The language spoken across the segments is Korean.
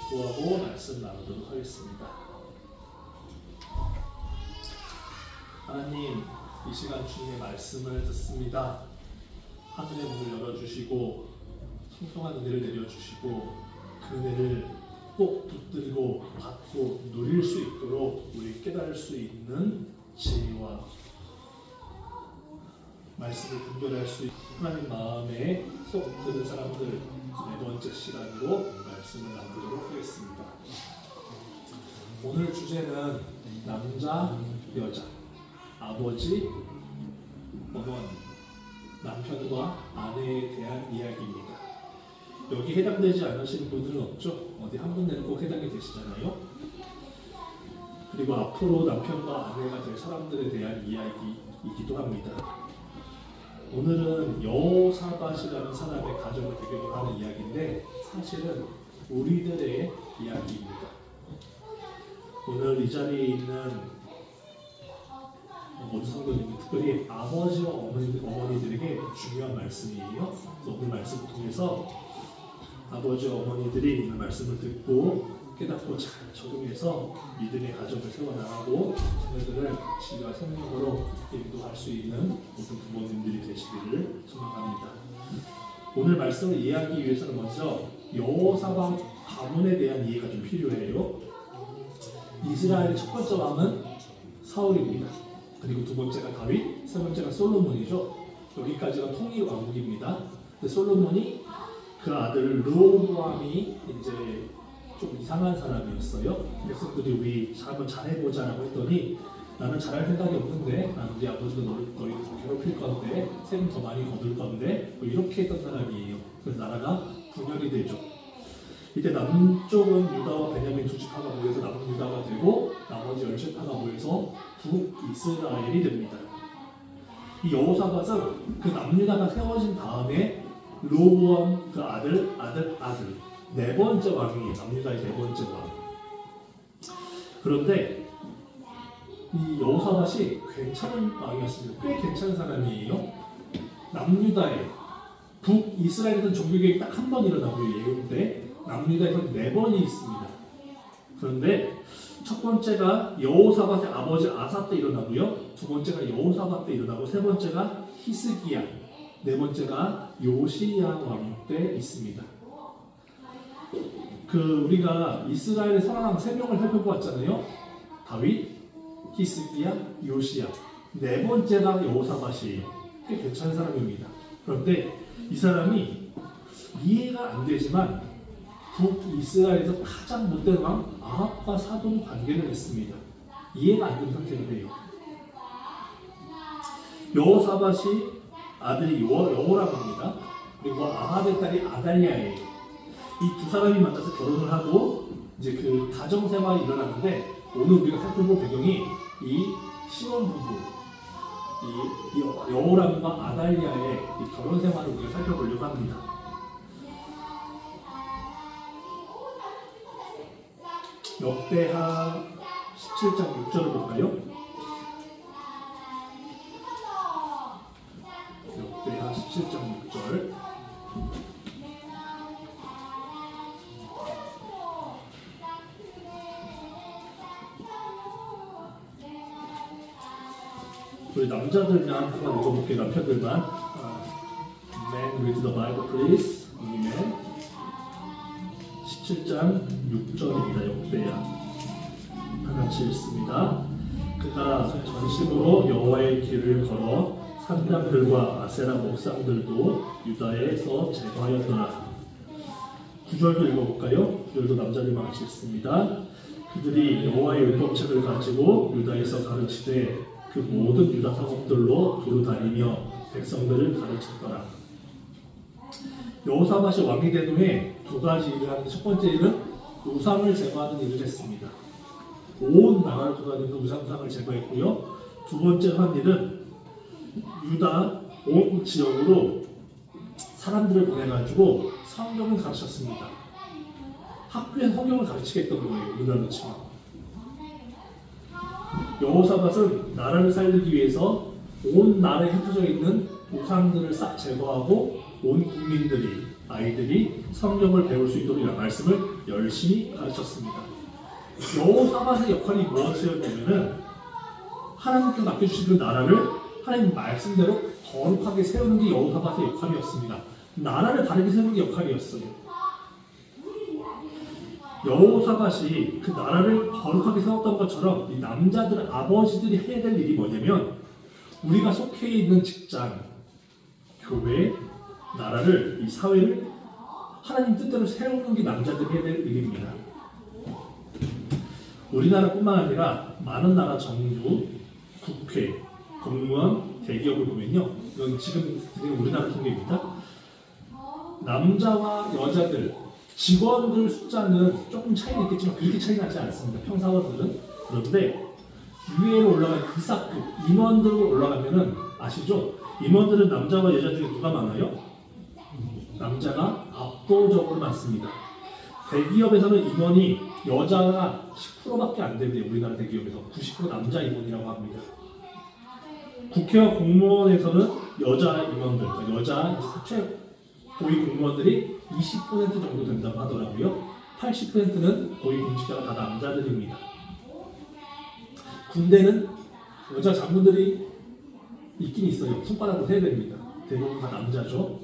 기도하고 말씀 나누도록 하겠습니다. 하나님, 이 시간 주님의 말씀을 듣습니다. 하늘의 문을 열어주시고 풍성한 은혜를 내려주시고 그 은혜를 꼭 붙들고 받고 누릴 수 있도록 우리 깨달을 수 있는 지혜와 말씀을 분별할 수 있는 하나님 마음에 쏙 드는 사람들 네 번째 시간으로 말씀을 나누도록 하겠습니다. 오늘 주제는 남자, 여자, 아버지, 어머니, 남편과 아내에 대한 이야기입니다. 여기 해당되지 않으시는 분들은 없죠? 어디 한 분들은 꼭 해당이 되시잖아요. 그리고 앞으로 남편과 아내가 될 사람들에 대한 이야기이기도 합니다. 오늘은 여호사밧이라는 사람의 가정을 배경으로 하는 이야기인데 사실은 우리들의 이야기입니다. 오늘 이 자리에 있는 모든 성도님들, 특별히 아버지와 어머니들에게 중요한 말씀이에요. 오늘 말씀을 통해서 아버지와 어머니들이 오늘 말씀을 듣고 깨닫고 잘 적용해서 이들의 가정을 세워나가고 자녀들을 지혜와 생명으로 인도할 수 있는 모든 부모님들이 되시기를 소망합니다. 오늘 말씀을 이해하기 위해서는 먼저 여호사밧 가문에 대한 이해가 좀 필요해요. 이스라엘의 첫 번째 왕은 사울입니다. 그리고 두 번째가 다윗, 세 번째가 솔로몬이죠. 여기까지가 통일 왕국입니다. 근데 솔로몬이 그 아들 르호보암이 이제 좀 이상한 사람이었어요. 백성들이 우리 한번 잘해보자라고 했더니 나는 잘할 생각이 없는데 나는 우리 아버지가 너희 더 괴롭힐 건데 세금 더 많이 거둘 건데 뭐 이렇게 했던 사람이에요. 그래서 나라가 분열이 되죠. 이때 남쪽은 유다와 베냐민 두 지파가 모여서 남유다가 되고 나머지 10지파가 모여서 북이스라엘이 됩니다. 이 여호사밧은 그 남유다가 세워진 다음에 르호보암 그 아들 네 번째 왕이 남유다의 네 번째 왕. 그런데 이 여호사밧이 괜찮은 왕이었습니다. 꽤 괜찮은 사람이에요. 남유다에 북이스라엘에서는 종교개혁이 딱 한 번 일어나고요. 예후인데 남유다에서는 4번이 있습니다. 그런데 첫 번째가 여호사밧의 아버지 아사 때 일어나고요. 두 번째가 여호사밧 때 일어나고 세 번째가 히스기야, 네 번째가 요시야 왕 때 있습니다. 우리가 이스라엘의 선왕 3명을 살펴보았잖아요. 다윗, 히스기야, 요시야. 네 번째가 여호사밧이에요. 꽤 괜찮은 사람입니다. 그런데 이 사람이 이해가 안 되지만 북이스라엘에서 가장 못된 왕 아합과 사돈 관계를 했습니다. 이해가 안 되는 상태가 돼요. 여호사밧이 아들이 여호람입니다. 그리고 아합의 딸이 아달랴예요. 이 두 사람이 만나서 결혼을 하고 이제 그 가정 생활이 일어났는데 오늘 우리가 살펴볼 배경이 이 시몬 부부, 이 여호람과 아달랴의 이 결혼 생활을 우리가 살펴보려고 합니다. 역대하 17장 6절을 볼까요? 역대하 17장 6절. 우리 남자들만 한번 읽어볼게요. 남편들만. Men read the Bible, please. Amen. 17장 6절입니다. 역대하. 하나같이 읽습니다. 그가 전심으로 여호와의 길을 걸어 산당들과 아세라 목상들도 유다에서 제거하였더라. 9절도 읽어볼까요? 9절도 남자들만 같이 읽습니다. 그들이 여호와의 율법책을 가지고 유다에서 가르치되 그 모든 유다 성읍들로 두루 다니며 백성들을 가르쳤더라. 여호사밧이 왕이 된 후에 두 가지 일을 하는데 첫 번째 일은 우상을 제거하는 일을 했습니다. 온 나라를 돌아다니면서 우상상을 제거했고요. 두 번째로 한 일은 유다 온 지역으로 사람들을 보내가지고 성경을 가르쳤습니다. 학교에 성경을 가르치겠던 거예요. 우리나라로 치면. 여호사밧은 나라를 살리기 위해서 온 나라에 흩어져 있는 우상들을 싹 제거하고 온 국민들이 아이들이 성경을 배울 수 있도록 이런 말씀을 열심히 가르쳤습니다. 여호사밧의 역할이 무엇이었냐면은 하나님께 맡겨주신 그 나라를 하나님 말씀대로 거룩하게 세우는 게 여호사밧의 역할이었습니다. 나라를 바르게 세우는 게 역할이었어요. 여호사밧이 그 나라를 거룩하게 세웠던 것처럼 이 남자들, 아버지들이 해야 될 일이 뭐냐면 우리가 속해 있는 직장, 교회, 나라를, 이 사회를 하나님 뜻대로 세우는 게 남자들이 해야 될 일입니다. 우리나라뿐만 아니라 많은 나라 정부, 국회, 공무원, 대기업을 보면요. 이건 지금 우리나라 통계입니다. 남자와 여자들, 직원들 숫자는 조금 차이는 있겠지만 그렇게 차이 나지 않습니다. 평사원들은. 그런데 위에로 올라간 이사급, 임원들로 올라가면은 아시죠? 임원들은 남자와 여자 중에 누가 많아요? 남자가 압도적으로 많습니다. 대기업에서는 임원이 여자가 10%밖에 안 된대요. 우리나라 대기업에서 90% 남자 임원이라고 합니다. 국회와 공무원에서는 여자 임원들, 그러니까 여자 고위 공무원들이 20% 정도 된다고 하더라고요. 80%는 고위 공직자가 다 남자들입니다. 군대는 여자 장군들이 있긴 있어요. 손가락으로 세야 됩니다. 대부분 다 남자죠.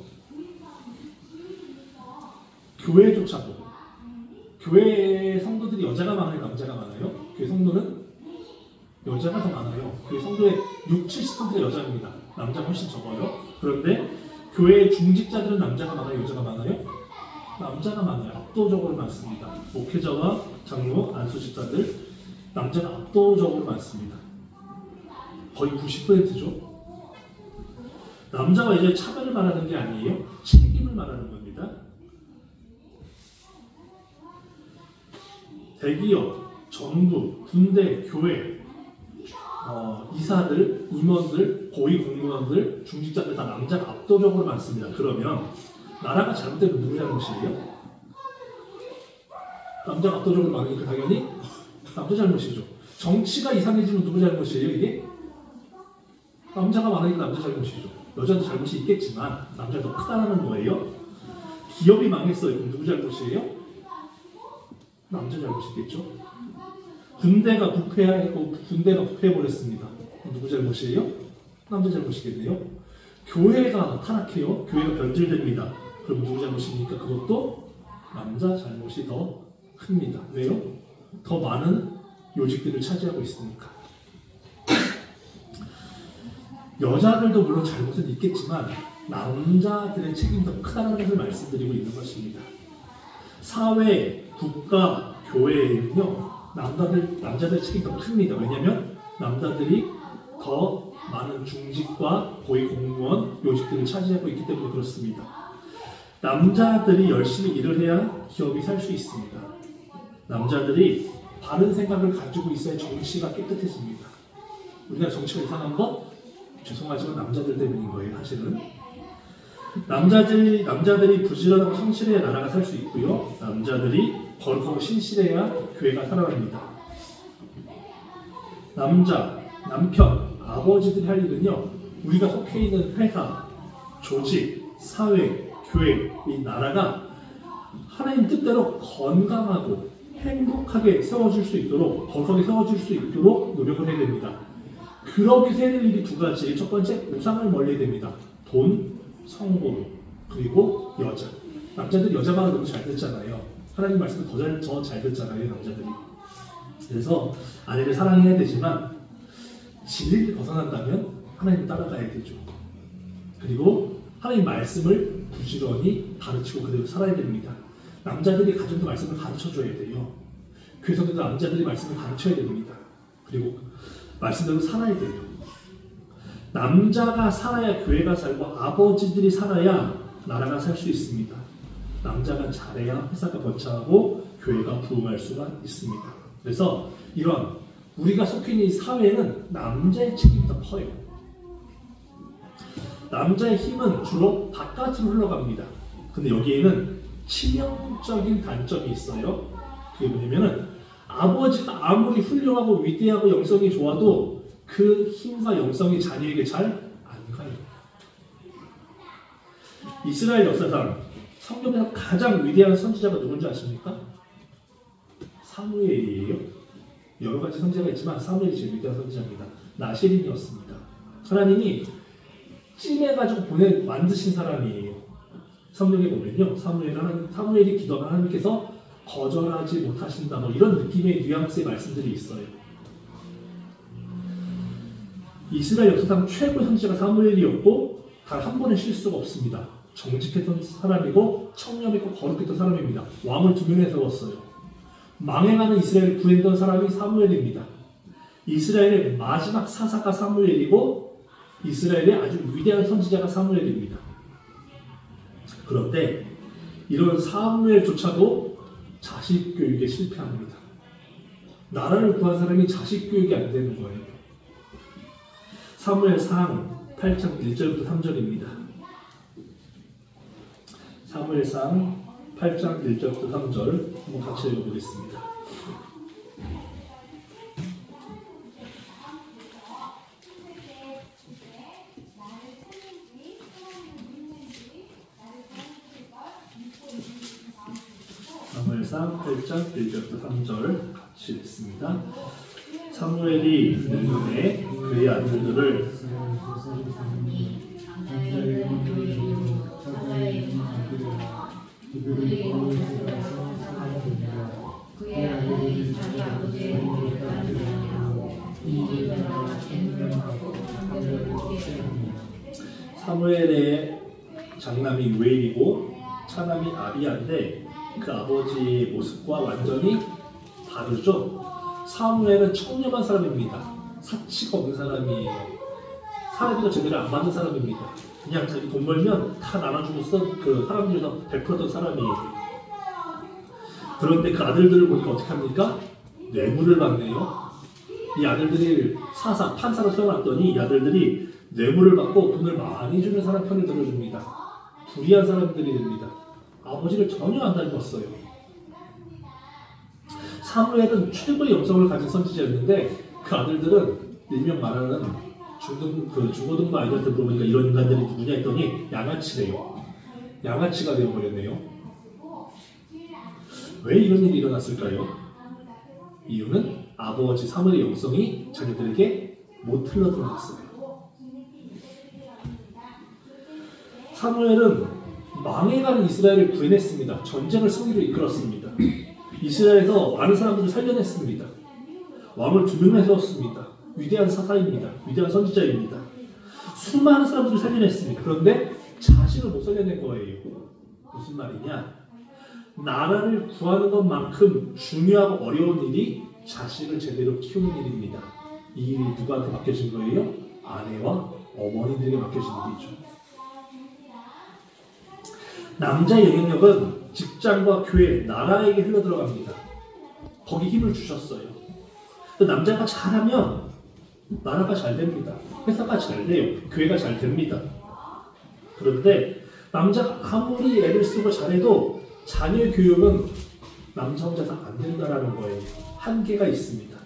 교회조차도 교회 성도들이 여자가 많아요? 남자가 많아요? 교회 성도는 여자가 더 많아요. 교회 성도의 60~70%가 여자입니다. 남자가 훨씬 적어요. 그런데 교회 중직자들은 남자가 많아요? 여자가 많아요? 남자가 많아요. 압도적으로 많습니다. 목회자와 장로, 안수집사들 남자가 압도적으로 많습니다. 거의 90%죠. 남자와 여자의 차별을 말하는 게 아니에요. 책임을 말하는 겁니다. 대기업, 정부, 군대, 교회, 이사들, 임원들, 고위 공무원들, 중직자들 다 남자가 압도적으로 많습니다. 그러면 나라가 잘못되면 누구 잘못이에요? 남자가 압도적으로 많으니까 당연히 남자 잘못이죠. 정치가 이상해지면 누구 잘못이에요? 이게? 남자가 많으니까 남자 잘못이죠. 여자도 잘못이 있겠지만 남자가 더 크다는 거예요. 기업이 망했어요. 그럼 누구 잘못이에요? 남자 잘못이겠죠. 군대가 부패해버렸습니다. 누구 잘못이에요? 남자 잘못이겠네요. 교회가 타락해요. 교회가 변질됩니다. 그럼 누구 잘못입니까? 그것도 남자 잘못이 더 큽니다. 왜요? 더 많은 요직들을 차지하고 있으니까. 여자들도 물론 잘못은 있겠지만 남자들의 책임이 더 크다는 것을 말씀드리고 있는 것입니다. 사회, 국가, 교회에는요 남자들의 책임이 더 큽니다. 왜냐하면 남자들이 더 많은 중직과 고위 공무원, 요직들을 차지하고 있기 때문에 그렇습니다. 남자들이 열심히 일을 해야 기업이 살 수 있습니다. 남자들이 바른 생각을 가지고 있어야 정치가 깨끗해집니다. 우리나라 정치가 이상한 건 죄송하지만 남자들 때문인 거예요. 사실은 남자들이 부지런하고 성실해야 나라가 살 수 있고요. 남자들이 거룩하고 신실해야 교회가 살아납니다. 남편, 아버지들이 할 일은요. 우리가 속해 있는 회사, 조직, 사회, 교회, 이 나라가 하나님 뜻대로 건강하고 행복하게 세워질 수 있도록, 거룩하게 세워질 수 있도록 노력을 해야 됩니다. 그러기 위해서 해야 될 일이 두 가지. 첫 번째, 우상을 멀리해야 됩니다. 돈, 성공, 그리고 여자. 남자들이 여자 말을 너무 잘 듣잖아요. 하나님 말씀을 더 잘 듣잖아요, 남자들이. 그래서 아내를 사랑해야 되지만 진리를 벗어난다면 하나님을 따라가야 되죠. 그리고 하나님 말씀을 부지런히 가르치고 그대로 살아야 됩니다. 남자들이 가정도 말씀을 가르쳐줘야 돼요. 교회에서도 남자들이 말씀을 가르쳐야 됩니다. 그리고 말씀대로 살아야 돼요. 남자가 살아야 교회가 살고 아버지들이 살아야 나라가 살 수 있습니다. 남자가 잘해야 회사가 번창하고 교회가 부흥할 수가 있습니다. 그래서 이런 우리가 속해 있는 이 사회는 남자의 책임이 더 커요. 남자의 힘은 주로 바깥으로 흘러갑니다. 근데 여기에는 치명적인 단점이 있어요. 그게 뭐냐면은 아버지가 아무리 훌륭하고 위대하고 영성이 좋아도 그 힘과 영성이 자녀에게 잘 안 가요. 이스라엘 역사상 성경에서 가장 위대한 선지자가 누군지 아십니까? 사무엘이에요. 여러 가지 선지자가 있지만 사무엘이 제일 위대한 선지자입니다. 나시린이었습니다. 하나님이 찜해가지고 만드신 사람이에요. 성경에 보면요, 사무엘이 기도하면 하나님께서 거절하지 못하신다, 뭐 이런 느낌의 뉘앙스의 말씀들이 있어요. 이스라엘 역사상 최고의 선지자가 사무엘이었고 단 한 번의 실수가 없습니다. 정직했던 사람이고 청렴했고 거룩했던 사람입니다. 왕을 2명에 세웠어요. 망해가는 이스라엘을 구했던 사람이 사무엘입니다. 이스라엘의 마지막 사사가 사무엘이고 이스라엘의 아주 위대한 선지자가 사무엘입니다. 그런데 이런 사무엘조차도 자식 교육에 실패합니다. 나라를 구한 사람이 자식 교육이 안 되는 거예요. 사무엘상 8장 1절부터 3절입니다. 사무엘상 8장 1절부터 3절 한번 같이 읽어보겠습니다. 사무엘상 8장 1절부터 3절 같이 읽습니다. 사무엘이 늙음에 그의 아들들을 사무엘의 장남이 유엘이고 차남이 아비야인데 그 아버지의 모습과 완전히 다르죠. 사무엘은 청렴한 사람입니다. 사치가 없는 사람이에요. 사람도 제대로 안 받는 사람입니다. 그냥 자기 돈 벌면 다 나눠주고서 그 사람들에서 베풀었던 사람이에요. 그런데 그 아들들을 보니까 어떻게 합니까? 뇌물을 받네요. 이 아들들이 판사로 세워놨더니 이 아들들이 뇌물을 받고 돈을 많이 주는 사람 편을 들어줍니다. 불의한 사람들이 됩니다. 아버지를 전혀 안 닮았어요. 사무엘은 최고의 영성을 가진 선지자였는데 그 아들들은 일명 말하는 중고등부 아이들한테 물어보니까 이런 인간들이 누구냐 했더니 양아치래요. 양아치가 되어버렸네요. 왜 이런 일이 일어났을까요? 이유는 아버지 사무엘의 영성이 자녀들에게 못 흘러들어갔어요. 사무엘은 망해가는 이스라엘을 구해냈습니다. 전쟁을 승리로 이끌었습니다. 이스라엘에서 많은 사람들을 살려냈습니다. 왕을 2명에 세웠습니다. 위대한 사사입니다. 위대한 선지자입니다. 수많은 사람들을 살려냈습니다. 그런데 자신을 못 살려낸 거예요. 무슨 말이냐? 나라를 구하는 것만큼 중요하고 어려운 일이 자식을 제대로 키우는 일입니다. 이 일이 누구한테 맡겨진 거예요? 아내와 어머니들에게 맡겨진 일이죠. 남자의 영향력은 직장과 교회, 나라에게 흘러들어갑니다. 거기 힘을 주셨어요. 남자가 잘하면 나라가 잘 됩니다. 회사가 잘 돼요. 교회가 잘 됩니다. 그런데 남자가 아무리 애를 쓰고 잘해도 자녀 교육은 남자 혼자서 안 된다는 거예요. 한계가 있습니다.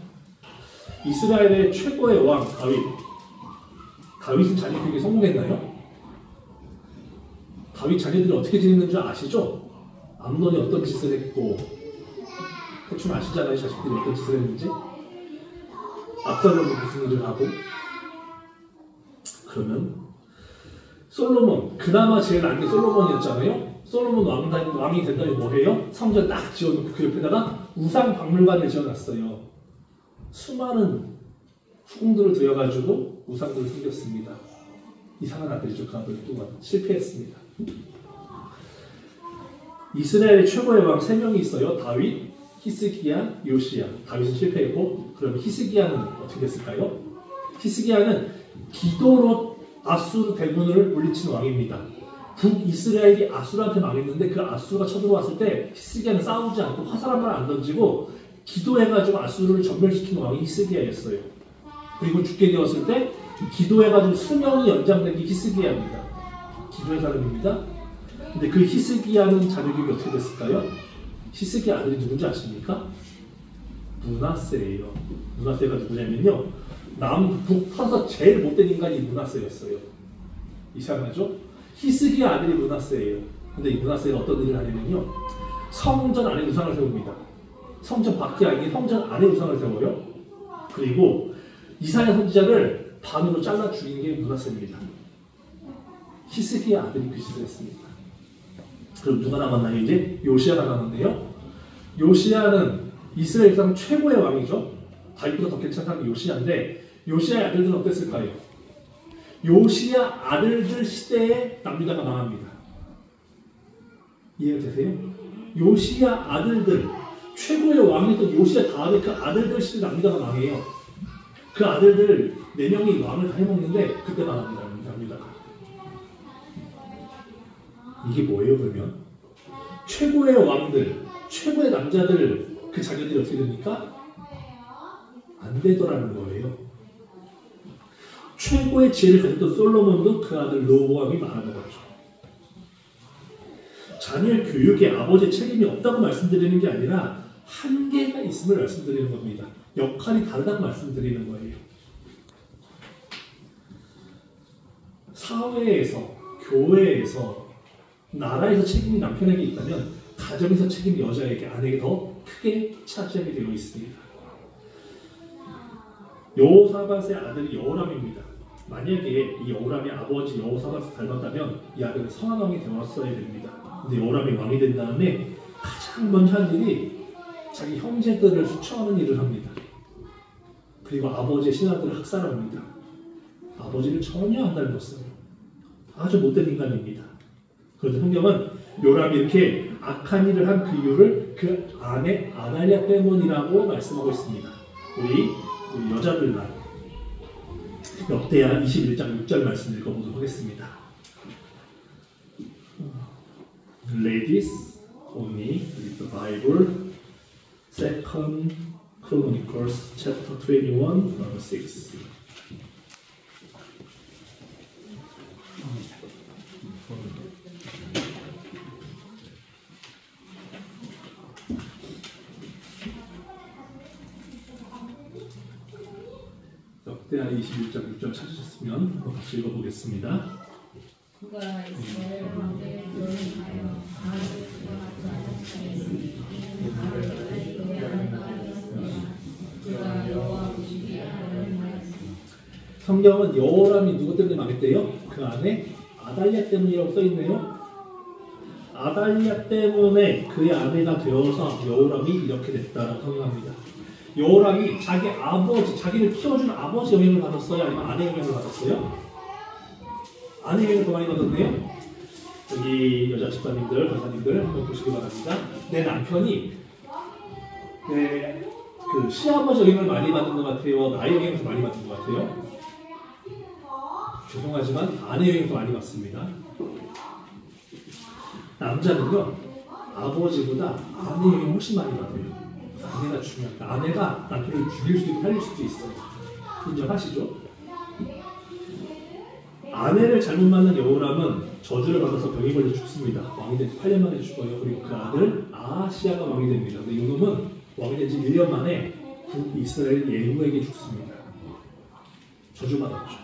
이스라엘의 최고의 왕 다윗은 자녀 교육에 성공했나요? 다윗 자녀들이 어떻게 지냈는 줄 아시죠? 암논이 어떤 짓을 했고 대충 아시잖아요. 자식들이 어떤 짓을 했는지. 압살롬이 무슨 일을 하고. 그러면 솔로몬, 그나마 제일 난 게 솔로몬이었잖아요. 솔로몬 왕이 된다니 뭐해요? 성전 딱 지어놓고 그 옆에다가 우상 박물관을 지어놨어요. 수많은 후궁들을 들여가지고 우상들을 섬겼습니다. 이상한 아들이죠. 그 아들 또한 실패했습니다. 이스라엘의 최고의 왕 3명이 있어요. 다윗, 히스기야, 요시야. 다윗은 실패했고, 그럼 히스기야는 어떻게 됐을까요? 히스기야는 기도로 아수르 대군을 물리친 왕입니다. 북이스라엘이 아수르한테 망했는데 그 아수르가 쳐들어왔을 때 히스기야는 싸우지 않고 화살 한 발 안 던지고 기도해가지고 아수르를 전멸시킨 왕이 히스기야였어요. 그리고 죽게 되었을 때 기도해가지고 수명이 연장된 게 히스기야입니다. 기도의 사람입니다. 근데 그 히스기야는 자녀교육이 어떻게 됐을까요? 히스기야 아들이 누군지 아십니까? 므낫세예요. 므낫세가 누구냐면요, 남북 퍼서 제일 못된 인간이 므낫세였어요. 이상하죠? 히스기야 아들이 므낫세예요. 근데 이 므낫세가 어떤 일을 하냐면요. 성전 안에 우상을 세웁니다. 성전 밖이 아닌 성전 안에 우상을 세워요. 그리고 이사야 선지자를 반으로 잘라 죽인 게 므낫세입니다. 히스기야 아들이 그 짓을 했습니다. 그럼 누가 남았나요? 이제 요시야가 남았는데요. 요시야는 이스라엘 상 최고의 왕이죠. 다윗보다 더 괜찮은 사람이 요시야인데 요시야의 아들들은 어땠을까요? 요시야 아들들 시대에 남유다가 망합니다. 이해가 되세요? 요시야 아들들, 최고의 왕이었던 요시야 다음에 그 아들들 시대 남유다가 망해요. 그 아들들 4명이 왕을 다 해먹는데 그때 망합니다. 남유다가. 이게 뭐예요 그러면? 최고의 왕들, 최고의 남자들 그 자녀들이 어떻게 됩니까? 안 되더라는 거예요. 최고의 지혜를 가졌던 솔로몬도 그 아들 르호보암이 말아먹었죠. 자녀의 교육에 아버지의 책임이 없다고 말씀드리는 게 아니라 한계가 있음을 말씀드리는 겁니다. 역할이 다르다고 말씀드리는 거예요. 사회에서, 교회에서, 나라에서 책임이 남편에게 있다면 가정에서 책임이 여자에게, 아내에게 더 크게 차지하게 되어 있습니다. 여호사밧의 아들이 여호람입니다. 만약에 이 여호람의 아버지 여호사밧을 닮았다면 이 아들은 선한 왕이 되었어야 됩니다. 근데 여호람이 왕이 된 다음에 가장 먼저 한 일이 자기 형제들을 수청하는 일을 합니다. 그리고 아버지의 신하들을 학살합니다. 아버지를 전혀 안 닮았어요. 아주 못된 인간입니다. 그런데 성경은 요람이 이렇게 악한 일을 한 그 이유를 그 아내 아달랴 때문이라고 말씀하고 있습니다. 우리 여자들만 역대하 21장 6절 말씀 읽어보도록 하겠습니다. Ladies, only read the Bible. 2nd Chronicles chapter 21, verse 6. 역대하 21장 6절 찾으셨으면 한번 같이 읽어보겠습니다. 그가 이스라엘 왕들을 교훈하여 아합을 죽어하지 않았으니 그가 여호와 보시기에 하였으니. 성경은 여호람이 누구 때문에 망했대요? 그 안에 아달랴 때문이라고 써있네요. 아달랴 때문에 그의 아내가 되어서 여호람이 이렇게 됐다라고 설명합니다. 여호람이 자기 아버지, 자기를 키워준 아버지 영향을 받았어요? 아니면 아내 영향을 받았어요? 아내 영향을 더 많이 받았네요. 여기 여자 집사님들, 권사님들 한번 보시기 바랍니다. 내 남편이 내 그 시아버지 영향을 많이 받은 것 같아요? 나의 영향을 더 많이 받은 것 같아요? 죄송하지만 아내 영향을 더 많이 받습니다. 남자는요, 아버지보다 아내 영향을 훨씬 많이 받아요. 아내가 중요합니다. 아내가 남편을 죽일 수도 있고 살릴 수도 있어요. 인정하시죠? 아내를 잘못 만난 여호람은 저주를 받아서 병이 걸려 죽습니다. 왕이 된 지 8년 만에 죽어요. 그리고 그 아들 아하시야가 왕이 됩니다. 근데 이놈은 왕이 된 지 1년 만에 북이스라엘 예후에게 죽습니다. 저주받았죠.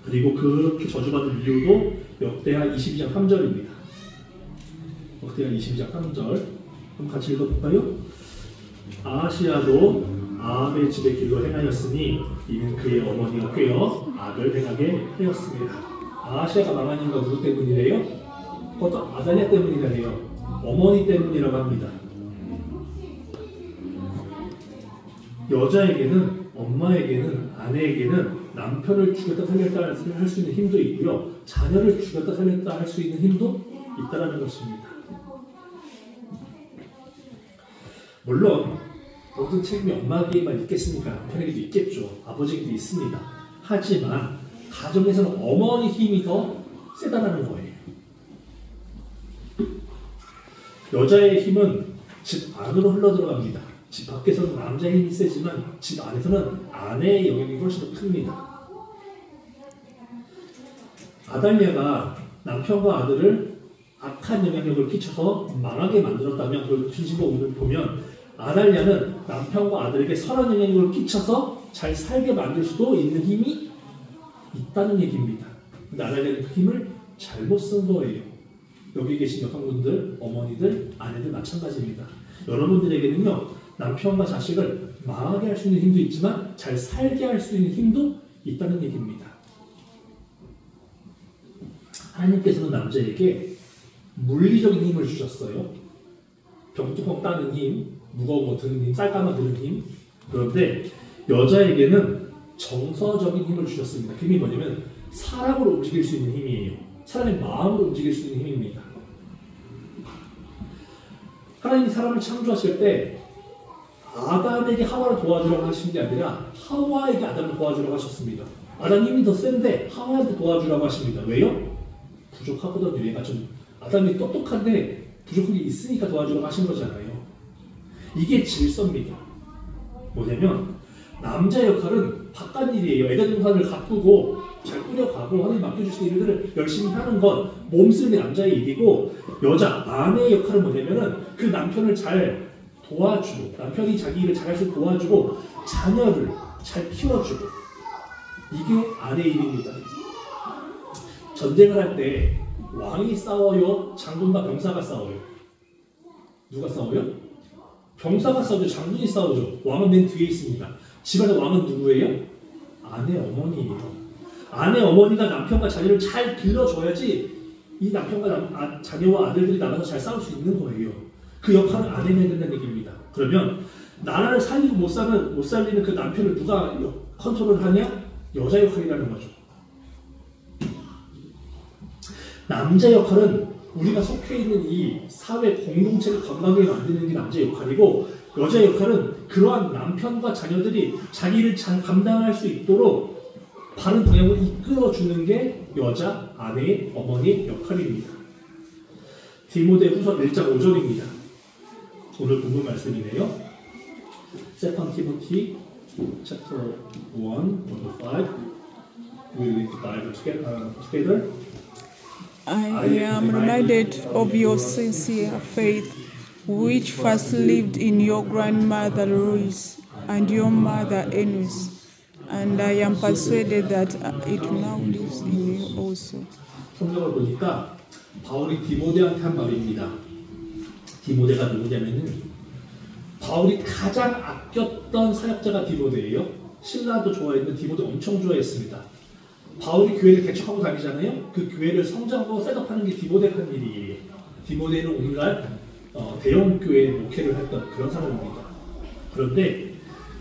그리고 그렇게 저주받은 이유도 역대하 22장 3절입니다. 역대하 22장 3절 한번 같이 읽어볼까요? 아하시야도 아합의 집의 길로 행하였으니 이는 그의 어머니가 꾀어 악을 행하게 하였습니다. 아하시야가 망한 이유가 누구 때문이래요? 그것도 아달랴 때문이라네요. 어머니 때문이라고 합니다. 여자에게는, 엄마에게는, 아내에게는 남편을 죽였다 살렸다 할 수 있는 힘도 있고요. 자녀를 죽였다 살렸다 할 수 있는 힘도 있다는 것입니다. 물론 모든 책임이 엄마에게만 있겠습니까? 남편에게도 있겠죠. 아버지에게도 있습니다. 하지만 가정에서는 어머니 힘이 더 세다는 거예요. 여자의 힘은 집 안으로 흘러들어갑니다. 집 밖에서는 남자의 힘이 세지만 집 안에서는 아내의 영향이 훨씬 더 큽니다. 아달랴가 남편과 아들을 악한 영향력을 끼쳐서 망하게 만들었다면 그걸 뒤집어 보면 아달랴는 남편과 아들에게 선한 영향력을 끼쳐서 잘 살게 만들 수도 있는 힘이 있다는 얘기입니다. 근데 아달랴는 그 힘을 잘못 쓴 거예요. 여기 계신 여성분들, 어머니들, 아내들 마찬가지입니다. 여러분들에게는요, 남편과 자식을 망하게 할 수 있는 힘도 있지만 잘 살게 할 수 있는 힘도 있다는 얘기입니다. 하나님께서는 남자에게 물리적인 힘을 주셨어요. 병뚜껑 따는 힘, 무거운 거 드는 힘, 쌀가마 드는 힘. 그런데 여자에게는 정서적인 힘을 주셨습니다. 그 힘이 뭐냐면 사랑으로 움직일 수 있는 힘이에요. 사람의 마음으로 움직일 수 있는 힘입니다. 하나님이 사람을 창조하실 때 아담에게 하와를 도와주려고 하신 게 아니라 하와에게 아담을 도와주려고 하셨습니다. 아담 힘이 더 센데 하와한테 도와주려고 하십니다. 왜요? 부족하거든요. 얘가 좀 아담이 똑똑한데 부족한 게 있으니까 도와주려고 하신 거잖아요. 이게 질서입니다. 뭐냐면 남자 역할은 바깥 일이에요. 에덴 동산을 가꾸고 잘 꾸려가고 하나님 맡겨주신 일들을 열심히 하는 건 몸쓰는 남자의 일이고, 여자 아내의 역할은 뭐냐면은 그 남편을 잘 도와주고, 남편이 자기 일을 잘할 수 있게 도와주고 자녀를 잘 키워주고, 이게 아내의 일입니다. 전쟁을 할 때 왕이 싸워요? 장군과 병사가 싸워요? 누가 싸워요? 병사가 싸우죠. 장군이 싸우죠. 왕은 맨 뒤에 있습니다. 집안의 왕은 누구예요? 아내 어머니예요. 아내 어머니가 남편과 자녀를 잘 길러줘야지 이 남편과 자녀와 아들들이 나가서 잘 싸울 수 있는 거예요. 그 역할을 아내가 해야 된다는 얘기입니다. 그러면 나라를 살리고 못 살리는 그 남편을 누가 컨트롤하냐? 여자 역할이라는 거죠. 남자 역할은 우리가 속해 있는 이 사회 공동체를 건강하게 만드는 게 남자 역할이고, 여자 역할은 그러한 남편과 자녀들이 자기를 잘 감당할 수 있도록 바른 방향으로 이끌어주는 게 여자, 아내의 어머니의 역할입니다. 디모데후서 1장 5절입니다. 오늘 본문 말씀이네요. 2 Timothy chapter 1, verse 5. We read the Bible together. I am reminded of your sincere faith, which first lived in your grandmother Lois and your mother Eunice, and I am persuaded that it now lives in you also. 성경을 보니까 바울이 디모데한테 한 말입니다. 디모데가 누구냐면은 바울이 가장 아꼈던 사역자가 디모데예요. 신라도 좋아했는데 디모데 엄청 좋아했습니다. 바울이 교회를 개척하고 다니잖아요. 그 교회를 성장하고 셋업하는 게 디모데가 한 일이에요. 디모데는 오늘날 대형 교회에 목회를 했던 그런 사람입니다. 그런데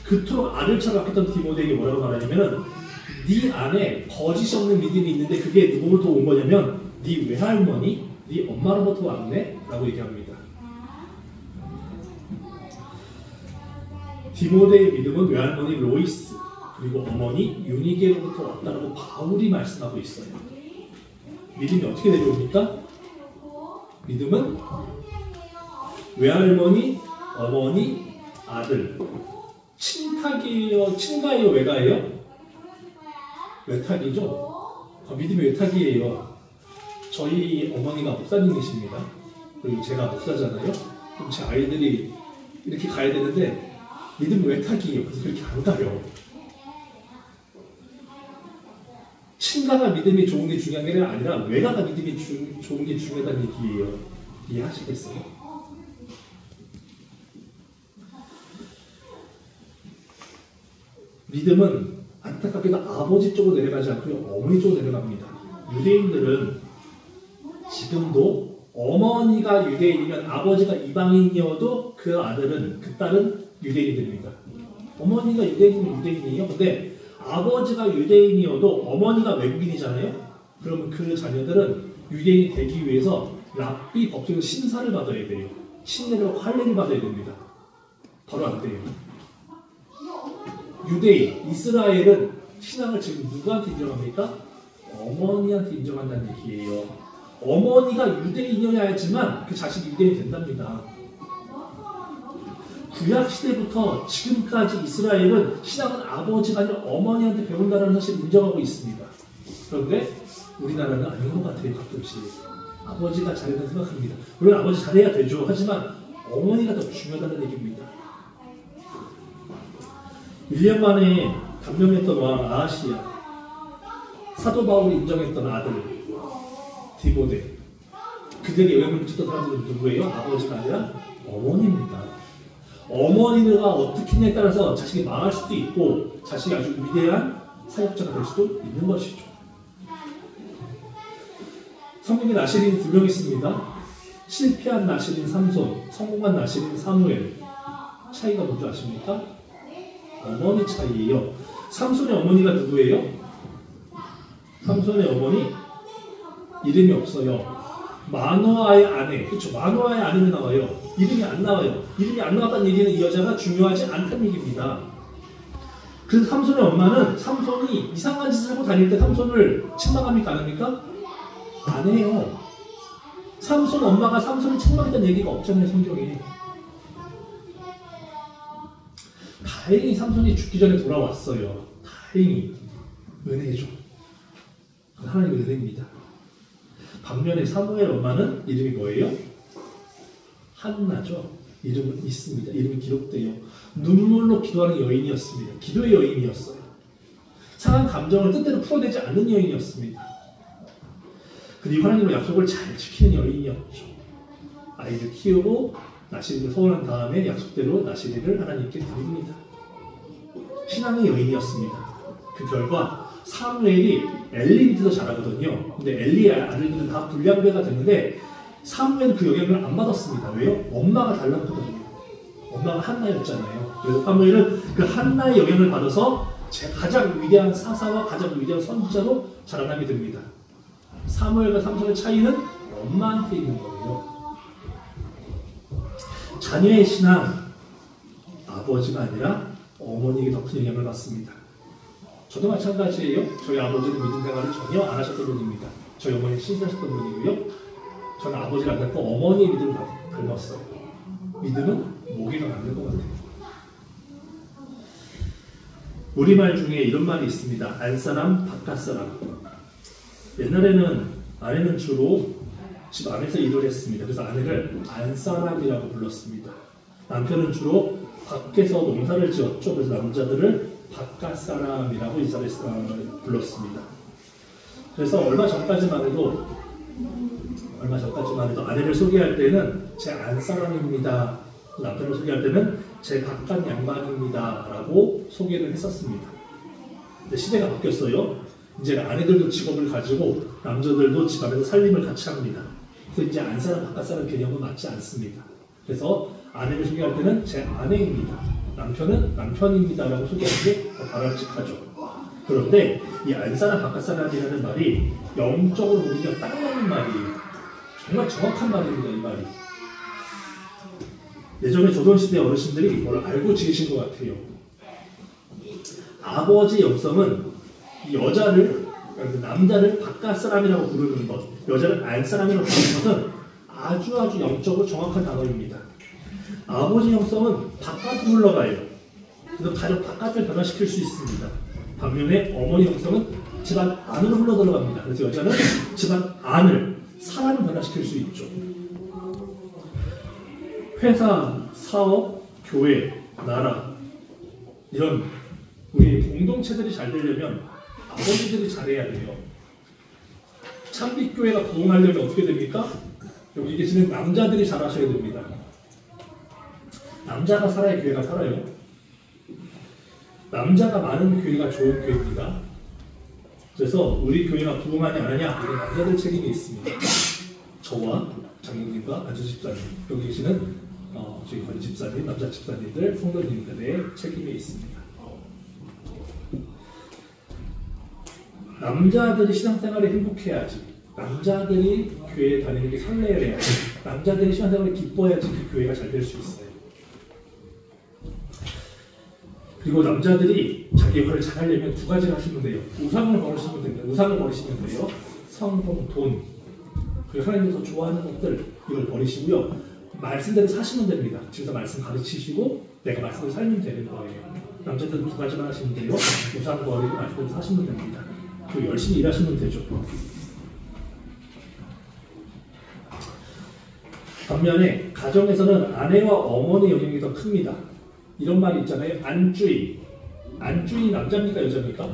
그토록 아들처럼 아꼈던 디모데에게 뭐라고 말하냐면은 네 안에 거짓이 없는 믿음이 있는데 그게 누구로부터 온 거냐면 네 외할머니, 네 엄마로부터 왔네? 라고 얘기합니다. 디모데의 믿음은 외할머니 로이스 그리고 어머니 유니게로부터 왔다라고 바울이 말씀하고 있어요. 믿음이 어떻게 내려옵니까? 믿음은 외할머니, 어머니, 아들. 친탁이에요? 친가예요? 외가예요? 외탁이죠? 믿음이 외탁이에요. 저희 어머니가 목사님이십니다. 그리고 제가 목사잖아요. 그럼 제 아이들이 이렇게 가야 되는데 믿음이 외탁이에요. 그래서 그렇게 안 가요. 친가가 믿음이 좋은 게 중요한 게 아니라 외가가 믿음이 좋은 게 중요하다는 얘기예요. 이해하시겠어요? 믿음은 안타깝게도 아버지 쪽으로 내려가지 않고 어머니 쪽으로 내려갑니다. 유대인들은 지금도 어머니가 유대인이면 아버지가 이방인이어도 그 아들은, 그 딸은 유대인이 됩니다. 어머니가 유대인이면 유대인이에요. 근데 아버지가 유대인이어도 어머니가 외국인이잖아요. 그러면 그 자녀들은 유대인이 되기 위해서 랍비 법정에서 심사를 받아야 돼요. 침례를 할례를 받아야 됩니다. 바로 안 돼요. 유대인, 이스라엘은 신앙을 지금 누구한테 인정합니까? 어머니한테 인정한다는 얘기예요. 어머니가 유대인이어야지만 그 자식이 유대인이 된답니다. 구약시대부터 지금까지 이스라엘은 신앙은 아버지가 아니라 어머니한테 배운다는 사실을 인정하고 있습니다. 그런데 우리나라는 아닌 것 같아요. 가끔씩 아버지가 잘했다고 생각합니다. 물론 아버지 잘해야 되죠. 하지만 어머니가 더 중요하다는 얘기입니다. 1년 만에 감명했던 왕 아하시야, 사도 바울이 인정했던 아들, 디보데. 그들에게 영향을 미쳤던 사람들은 누구예요? 아버지가 아니라 어머니입니다. 어머니가 어떻게 했냐에 따라서 자식이 망할 수도 있고 자식이 아주 위대한 사역자가 될 수도 있는 것이죠. 성경에 나실인 2명 있습니다. 실패한 나실인 삼손, 성공한 나실인 사무엘. 차이가 뭔지 아십니까? 어머니 차이예요. 삼손의 어머니가 누구예요? 삼손의 어머니 이름이 없어요. 마노아의 아내, 그렇죠? 마노아의 아내는 나와요. 이름이 안 나와요. 이름이 안 나왔다는 얘기는 이 여자가 중요하지 않다는 얘기입니다. 그래서 삼손의 엄마는 삼손이 이상한 짓을 하고 다닐 때 삼손을 책망합니까? 안 합니까? 안 해요. 삼손 엄마가 삼손을 책망했다는 얘기가 없잖아요, 성경에. 다행히 삼손이 죽기 전에 돌아왔어요. 다행히. 은혜죠. 하나님의 은혜입니다. 반면에 사무엘 엄마는 이름이 뭐예요? 한나죠. 이름은 있습니다. 이름이 기록돼요. 눈물로 기도하는 여인이었습니다. 기도의 여인이었어요. 상한 감정을 뜻대로 풀어내지 않는 여인이었습니다. 그리고 하나님의 약속을 잘 지키는 여인이었죠. 아이를 키우고 나시리를 서원한 다음에 약속대로 나시리를 하나님께 드립니다. 신앙의 여인이었습니다. 그 결과 사무엘이 엘리 밑에서 자라거든요. 근데 엘리의 아들들은 다 불량배가 됐는데 사무엘은 그 영향을 안 받았습니다. 왜요? 엄마가 달랐거든요. 엄마가 한나였잖아요. 그래서 사무엘은 그 한나의 영향을 받아서 가장 위대한 사사와 가장 위대한 선지자로 자라나게 됩니다. 사무엘과 삼손의 차이는 엄마한테 있는 거예요. 자녀의 신앙, 아버지가 아니라 어머니에게 더 큰 영향을 받습니다. 저도 마찬가지예요. 저희 아버지는 믿음 생활을 전혀 안 하셨던 분입니다. 저희 어머니는 신실하셨던 분이고요. 저는 아버지를 안 닮고 어머니의 믿음을 닮았어요. 믿음은 모기가 만든 것 같아요. 우리말 중에 이런 말이 있습니다. 안사람, 바깥사람. 옛날에는 아내는 주로 집 안에서 일을 했습니다. 그래서 아내를 안사람이라고 불렀습니다. 남편은 주로 밖에서 농사를 지었죠. 그래서 남자들을 바깥사람이라고 인사를 불렀습니다. 그래서 얼마 전까지만 해도 아내를 소개할 때는 제 안사람입니다. 남편을 소개할 때는 제 바깥 양반입니다. 라고 소개를 했었습니다. 근데 시대가 바뀌었어요. 이제 아내들도 직업을 가지고 남자들도 집안에서 살림을 같이 합니다. 그래서 이제 안사람, 바깥사람 개념은 맞지 않습니다. 그래서 아내를 소개할 때는 제 아내입니다. 남편은 남편입니다라고 소개하는 게 더 바람직하죠. 그런데 이 안사람, 바깥사람이라는 말이 영적으로 우리가 딱 맞는 말이에요. 정말 정확한 말입니다. 이 말이. 예전에 조선시대 어르신들이 뭘 알고 지으신 것 같아요. 아버지 영성은 여자를, 남자를 바깥사람이라고 부르는 것, 여자를 안사람이라고 부르는 것은 아주 영적으로 정확한 단어입니다. 아버지 영성은 바깥으로 흘러가요. 그래서 가족 바깥을 변화시킬 수 있습니다. 반면에 어머니 영성은 집안 안으로 흘러들어갑니다. 그래서 여자는 집안 안을, 사람을 변화시킬 수 있죠. 회사, 사업, 교회, 나라 이런 우리 공동체들이 잘 되려면 아버지들이 잘해야 돼요. 참빛교회가 부흥하려면 어떻게 됩니까? 여기 계시는 남자들이 잘하셔야 됩니다. 남자가 살아야 교회가 살아요. 남자가 많은 교회가 좋은 교회입니다. 그래서 우리 교회가 부흥하냐 안 하냐 이건 남자들 책임이 있습니다. 저와 장로님과 안수 집사님, 여기 계시는 저희 권희 집사님, 남자 집사님들, 성도님들의 책임이 있습니다. 남자들이 신앙생활에 행복해야지, 남자들이 교회에 다니는 게 설레야지, 남자들이 신앙생활에 기뻐야지 그 교회가 잘 될 수 있어요. 그리고 남자들이 자기 역할을 잘 하려면 두 가지를 하시면 돼요. 우상을 버리시면 됩니다. 우상을 버리시면 돼요. 성공, 돈, 그리고 하나님께서 좋아하는 것들 이걸 버리시고요. 말씀대로 사시면 됩니다. 집에서 말씀 가르치시고 내가 말씀대로 살면 되는 거예요. 남자들은 두 가지만 하시면 돼요. 우상 버리고 말씀대로 사시면 됩니다. 그리고 열심히 일하시면 되죠. 반면에 가정에서는 아내와 어머니 영향이 더 큽니다. 이런 말이 있잖아요. 안주인. 안주인이 남자입니까? 여자입니까?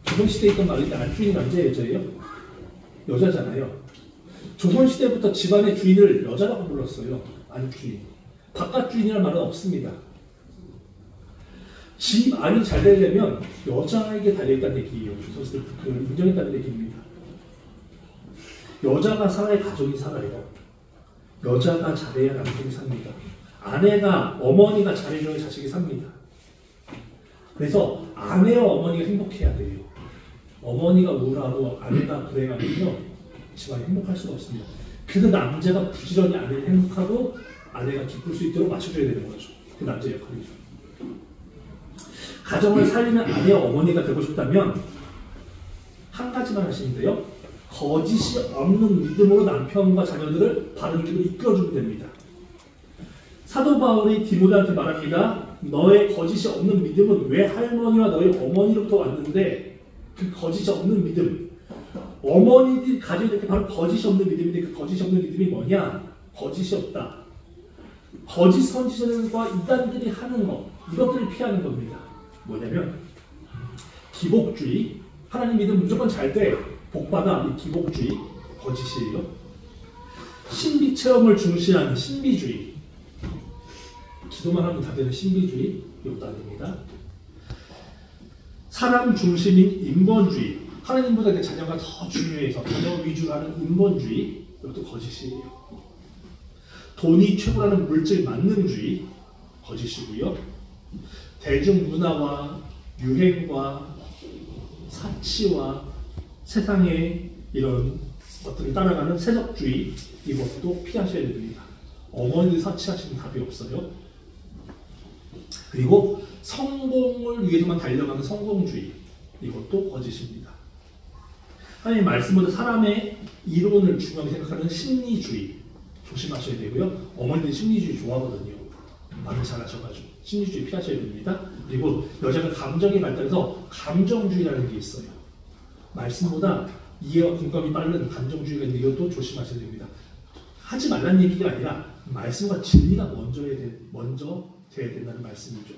조선시대에 있던 말인데 안주인이 남자예요? 여자예요? 여자잖아요. 조선시대부터 집안의 주인을 여자라고 불렀어요. 안주인. 바깥 주인이라는 말은 없습니다. 집 안이 잘 되려면 여자에게 달려있다는 얘기예요. 조선시대 그걸 인정했다는 얘기입니다. 여자가 살아야 가족이 살아요. 여자가 잘해야 남편이 삽니다. 아내가, 어머니가 잘해줘야 자식이 삽니다. 그래서 아내와 어머니가 행복해야 돼요. 어머니가 우울하고 아내가 불행하면요 집안이 행복할 수가 없습니다. 그래서 남자가 부지런히 아내를 행복하고 아내가 기쁠 수 있도록 맞춰줘야 되는 거죠. 그 남자의 역할이죠. 가정을 살리는 아내와 어머니가 되고 싶다면 한 가지만 하시면 돼요. 거짓이 없는 믿음으로 남편과 자녀들을 바른 길로 이끌어주면 됩니다. 사도 바울이 디모데한테 말합니다. 너의 거짓이 없는 믿음은 왜 할머니와 너의 어머니로부터 왔는데 그 거짓이 없는 믿음, 어머니들이 가지고 있는 게 바로 거짓이 없는 믿음인데 그 거짓이 없는 믿음이 뭐냐? 거짓이 없다. 거짓 선지자들과 이단들이 하는 것, 이것들을 피하는 겁니다. 뭐냐면 기복주의, 하나님 믿음 무조건 잘 돼, 복받아, 이 기복주의, 거짓이에요. 신비 체험을 중시하는 신비주의, 기도만 하면 다 되는 신비주의, 이것도 아닙니다. 사람 중심인 인본주의, 하나님보다 내 자녀가 더 중요해서 자녀 위주로 하는 인본주의, 이것도 거짓이에요. 돈이 최고라는 물질 만능주의, 거짓이고요. 대중문화와 유행과 사치와 세상의 이런 것들을 따라가는 세속주의, 이것도 피하셔야 됩니다. 어머니들 사치하시면 답이 없어요. 그리고 성공을 위해서만 달려가는 성공주의, 이것도 거짓입니다. 하나님 말씀보다 사람의 이론을 중요하게 생각하는 심리주의, 조심하셔야 되고요. 어머니들 심리주의 좋아하거든요. 말을 잘하셔가지고 심리주의 피하셔야 됩니다. 그리고 여자가 감정이 발달해서 감정주의라는 게 있어요. 말씀보다 이해와 공감이 빠른 감정주의가 있는데 이것도 조심하셔야 됩니다. 하지 말라는 얘기가 아니라 말씀과 진리가 먼저 돼야 된다는 말씀이죠.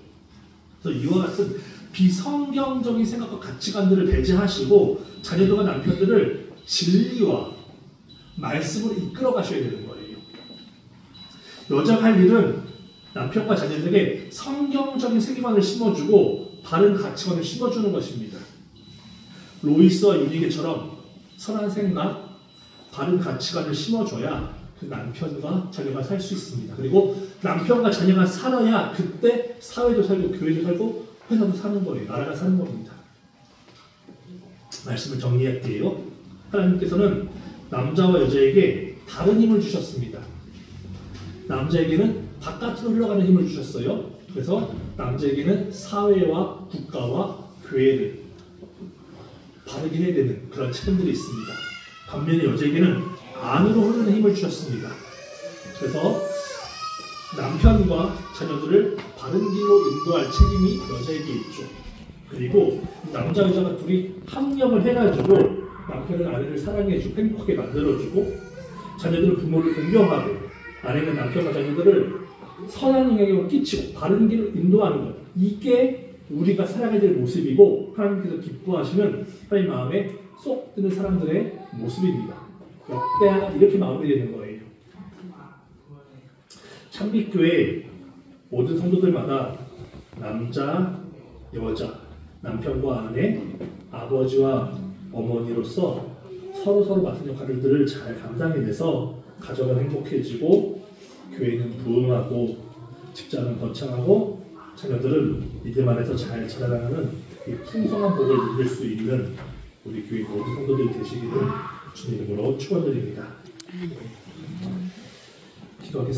그래서 이와 같은 비성경적인 생각과 가치관들을 배제하시고 자녀들과 남편들을 진리와 말씀으로 이끌어 가셔야 되는 거예요. 여자가 할 일은 남편과 자녀들에게 성경적인 세계관을 심어주고 바른 가치관을 심어주는 것입니다. 로이스와 유니게처럼 선한 생각, 바른 가치관을 심어줘야 그 남편과 자녀가 살 수 있습니다. 그리고 남편과 자녀가 살아야 그때 사회도 살고 교회도 살고 회사도 사는 거예요. 나라가 사는 겁니다. 말씀을 정리할게요. 하나님께서는 남자와 여자에게 다른 힘을 주셨습니다. 남자에게는 바깥으로 흘러가는 힘을 주셨어요. 그래서 남자에게는 사회와 국가와 교회를 바르게 해야 되는 그런 책임들이 있습니다. 반면에 여자에게는 안으로 흐르는 힘을 주셨습니다. 그래서 남편과 자녀들을 바른 길로 인도할 책임이 여자에게 있죠. 그리고 남자 여자가 둘이 합력을 해가지고 남편은 아내를 사랑해주고 행복하게 만들어주고 자녀들은 부모를 존경하고 아내는 남편과 자녀들을 선한 영향력을 끼치고 바른 길로 인도하는 것, 이게 우리가 살아가야 될 모습이고 하나님께서 기뻐하시는 하나님 마음에 쏙 드는 사람들의 모습입니다. 역대하가 이렇게 마무리 되는 거예요. 참빛교회 모든 성도들마다 남자, 여자, 남편과 아내, 아버지와 어머니로서 서로 맡은 역할들을 잘 감당해내서 가정은 행복해지고 교회는 부흥하고 직장은 거창하고 자녀들은 믿음 안에서 잘 자라나가는 이 풍성한 복을 누릴 수 있는 우리 교회 모든 성도들이 되시기를 주님 이름으로 축원드립니다. 기도하겠습니다.